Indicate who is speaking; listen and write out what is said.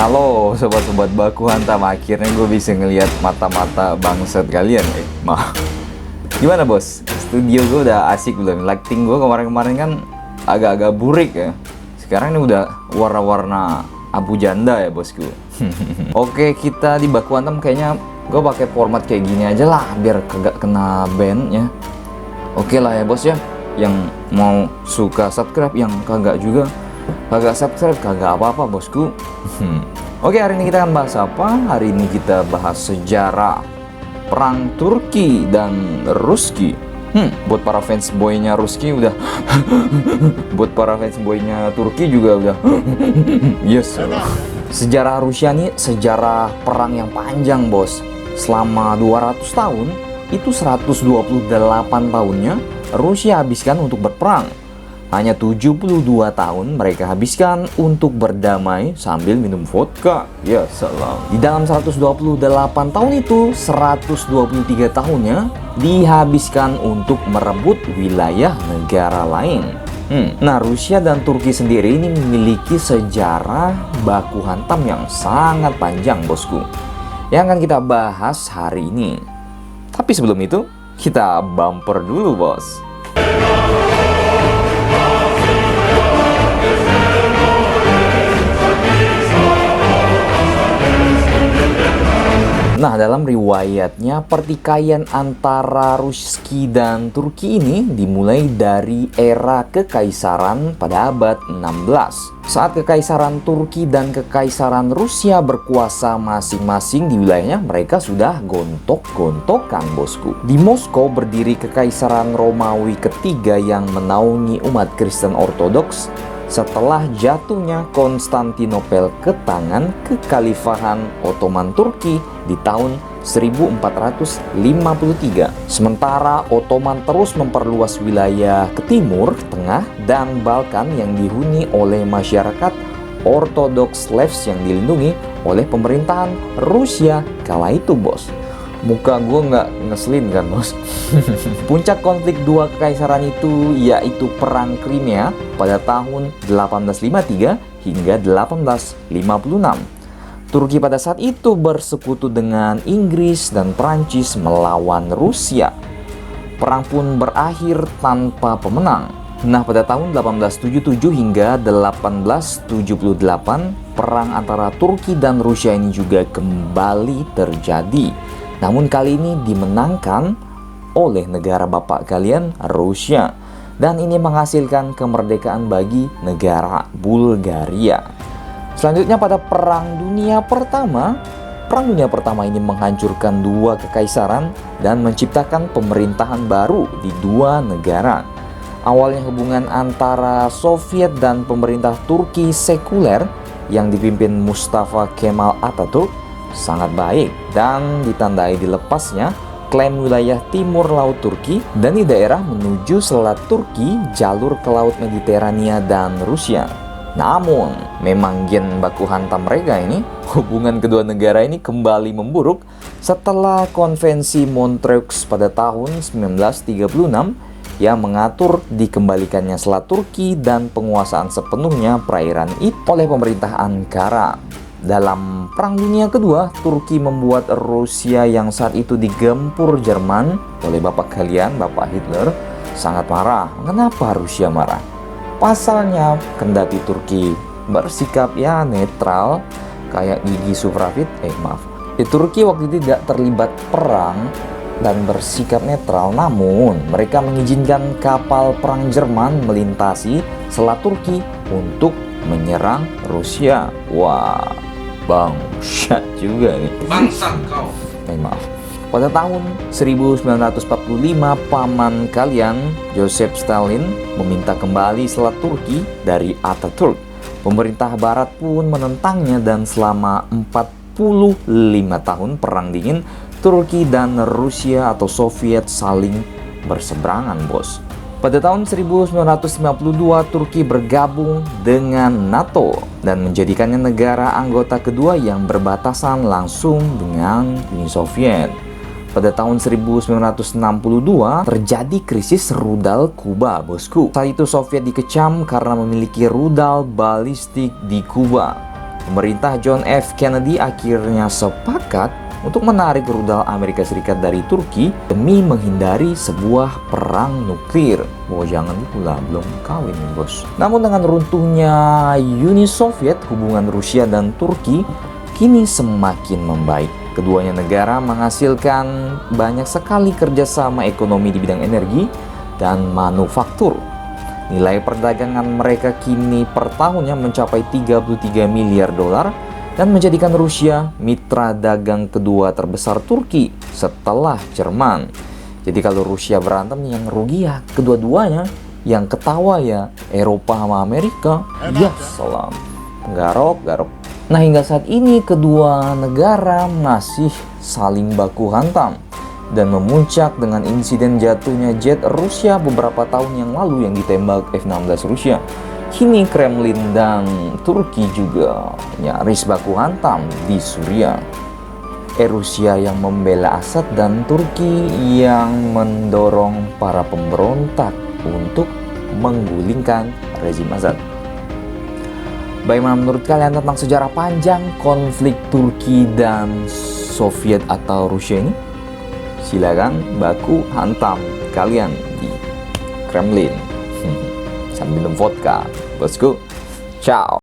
Speaker 1: Halo sobat-sobat baku hantam, akhirnya gue bisa ngelihat mata-mata bangsat kalian. Maaf. Gimana bos? Studio gue udah asik belum? Lighting gue kemarin-kemarin kan agak-agak burik ya. Sekarang ini udah warna-warna abu janda ya bosku. Oke, kita di baku hantam kayaknya gue pakai format kayak gini aja lah biar kagak kena ban ya. Oke lah ya bos ya. Yang mau suka subscribe, yang kagak juga kagak subscribe, kagak apa-apa bosku. Oke, hari ini kita akan bahas apa? Hari ini kita bahas sejarah perang Turki dan Ruski. Buat para fans boynya Ruski udah buat para fans boynya Turki juga udah yes. Sejarah Rusia ini sejarah perang yang panjang bos. Selama 200 tahun, itu 128 tahunnya Rusia habiskan untuk berperang. Hanya 72 tahun mereka habiskan untuk berdamai sambil minum vodka. Ya salam. Di dalam 128 tahun itu, 123 tahunnya dihabiskan untuk merebut wilayah negara lain. Nah, Rusia dan Turki sendiri ini memiliki sejarah baku hantam yang sangat panjang bosku, yang akan kita bahas hari ini. Tapi sebelum itu, kita bumper dulu bos. Nah, dalam riwayatnya pertikaian antara Ruski dan Turki ini dimulai dari era kekaisaran pada abad 16. Saat kekaisaran Turki dan kekaisaran Rusia berkuasa masing-masing di wilayahnya, mereka sudah gontok-gontokan bosku. Di Moskow berdiri kekaisaran Romawi ketiga yang menaungi umat Kristen Ortodoks setelah jatuhnya Konstantinopel ke tangan kekhalifahan Ottoman Turki di tahun 1453. Sementara Ottoman terus memperluas wilayah ke timur, tengah, dan Balkan yang dihuni oleh masyarakat Ortodoks Slavs yang dilindungi oleh pemerintahan Rusia kala itu bos. Muka gue nggak ngeselin kan bos. Puncak konflik dua kekaisaran itu yaitu Perang Crimea pada tahun 1853 hingga 1856. Turki pada saat itu bersekutu dengan Inggris dan Prancis melawan Rusia. Perang pun berakhir tanpa pemenang. Nah, pada tahun 1877 hingga 1878, perang antara Turki dan Rusia ini juga kembali terjadi. Namun kali ini dimenangkan oleh negara bapak kalian, Rusia. Dan ini menghasilkan kemerdekaan bagi negara Bulgaria. Selanjutnya pada Perang Dunia Pertama. Perang Dunia Pertama ini menghancurkan dua kekaisaran dan menciptakan pemerintahan baru di dua negara. Awalnya hubungan antara Soviet dan pemerintah Turki sekuler yang dipimpin Mustafa Kemal Atatürk sangat baik dan ditandai dilepasnya klaim wilayah timur laut Turki dan di daerah menuju selat Turki, jalur ke laut Mediterania dan Rusia. Namun, memang gen baku hantam mereka ini, hubungan kedua negara ini kembali memburuk setelah konvensi Montreux pada tahun 1936 yang mengatur dikembalikannya selat Turki dan penguasaan sepenuhnya perairan itu oleh pemerintah Ankara. Dalam Perang Dunia Kedua, Turki membuat Rusia yang saat itu digempur Jerman oleh bapak kalian, Bapak Hitler, sangat marah. Kenapa Rusia marah? Pasalnya, kendati Turki bersikap ya netral, kayak Gigi Supravid, Turki waktu itu tidak terlibat perang dan bersikap netral, namun mereka mengizinkan kapal perang Jerman melintasi selat Turki untuk menyerang Rusia. Wah, bangsat juga nih.
Speaker 2: Bangsat kau.
Speaker 1: Maaf. Pada tahun 1945, paman kalian, Joseph Stalin, meminta kembali selat Turki dari Atatürk. Pemerintah Barat pun menentangnya dan selama 45 tahun Perang Dingin, Turki dan Rusia atau Soviet saling berseberangan, bos. Pada tahun 1952, Turki bergabung dengan NATO dan menjadikannya negara anggota kedua yang berbatasan langsung dengan Uni Soviet. Pada tahun 1962 terjadi krisis rudal Kuba, bosku. Saat itu Soviet dikecam karena memiliki rudal balistik di Kuba. pemerintah John F. Kennedy akhirnya sepakat untuk menarik rudal Amerika Serikat dari Turki demi menghindari sebuah perang nuklir. Oh, jangan itulah, belum kawin nih, bos. Namun dengan runtuhnya Uni Soviet, hubungan Rusia dan Turki kini semakin membaik. Keduanya negara menghasilkan banyak sekali kerjasama ekonomi di bidang energi dan manufaktur. Nilai perdagangan mereka kini per tahunnya mencapai 33 miliar dolar dan menjadikan Rusia mitra dagang kedua terbesar Turki setelah Jerman. Jadi kalau Rusia berantem, yang rugi ya kedua-duanya, yang ketawa ya Eropa sama Amerika. Ya salam, garok-garok. Nah, hingga saat ini kedua negara masih saling baku hantam dan memuncak dengan insiden jatuhnya jet Rusia beberapa tahun yang lalu yang ditembak F-16 Rusia. Kini Kremlin dan Turki juga nyaris baku hantam di Suriah. Rusia yang membela Assad dan Turki yang mendorong para pemberontak untuk menggulingkan rezim Assad. Bagaimana menurut kalian tentang sejarah panjang konflik Turki dan Soviet atau Rusia ini? Silakan baku hantam kalian di Kremlin sambil minum vodka, bosku. Ciao.